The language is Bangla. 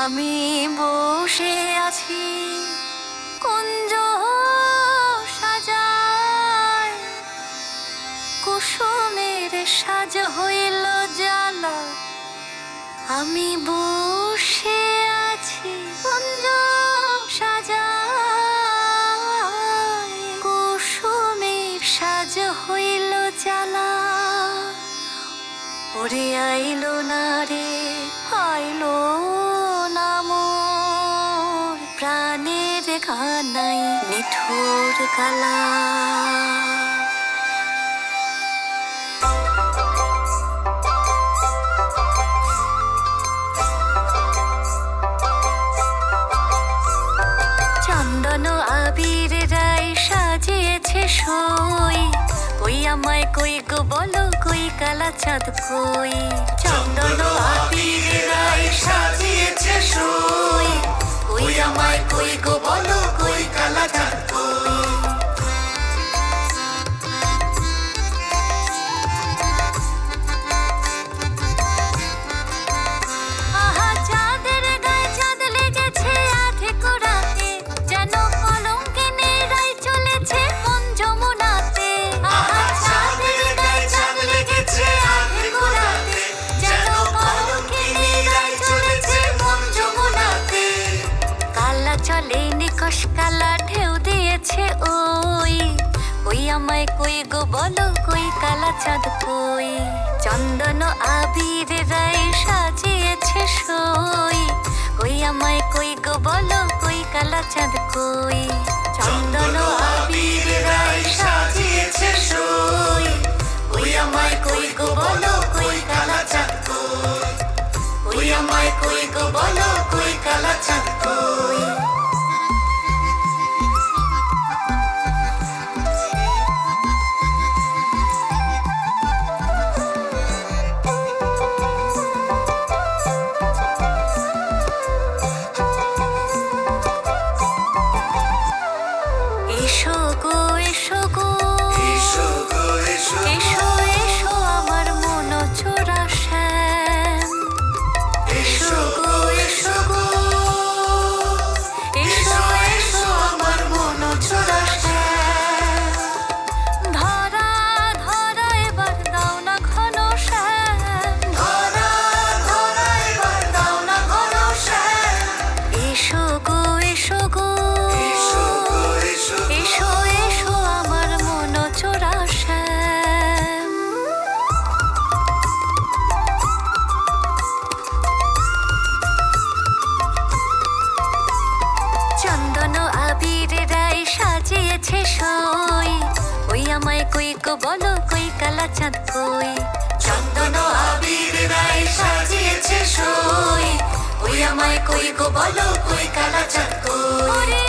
আমি বসে আছি কুঞ্জ সাজায়, কুসুমের সাজ হইল জ্বালা। আমি বসে আছি কুঞ্জ সাজায়, কুসুমের সাজ হইল জ্বালা। ওরে আইলো না রে, আইলো না মোর প্রাণের কানাই নিঠুর কালা। চন্দন আবির রাই সাজিয়েছে সই, কই আমায় কই গো বলো কই কালা চাঁদ কই। চন্দন আবির রাই সাজিয়েছে সই, কই আমায় কই গো বলো কই কালা চাঁদ কই। আহা চাঁদের গায়ে চাঁদ লেগেছে আধে কোরাতে, যেন কলঙ্কিনী রাই চলেছে মন যমুনাতে। আহা চাঁদের গায়ে চাঁদ লেগেছে আধে কোরাতে, যেন কলঙ্কিনী রাই চলেছে মন যমুনাতে। কালা চলে নিকশ কালা ঢেউ দিয়েছে ওই, কই আমায় কই গো বলো কই কালা চাঁদ কই। চন্দন আবির রাই সাজিয়েছে সই, কই আমায় কই গো বলো কই কালা চাঁদ কই। চন্দন আবির রাই সাজিয়েছে সই, কই আমায় কই গো বলো কই কালা চাঁদ কই। কই আমায় কই গো বলো কই কালা চাঁদ কই। এসো গো এসো গো, এসো গো এসো এসো এসো আমার মন চোরা শ্যাম। এসো গো এসো গো, এসো এসো আমার মন চোরা শ্যাম। ধরা ধরা এবার দাও না ঘন শ্যাম, ধরা ধরা এবার দাও না ঘন শ্যাম। এসো গো এসো গো, এসো গো এসো এসো এসো আমার মন চোরা শ্যাম। চন্দন আবির রাই সাজিয়েছে সই, ওই আমায় কই গো বলো কই কালা চাঁদ কই। চন্দন আবির রাই সাজিয়েছে সই, ওই আমায় কই গো বলো কই কালা চাঁদ কই।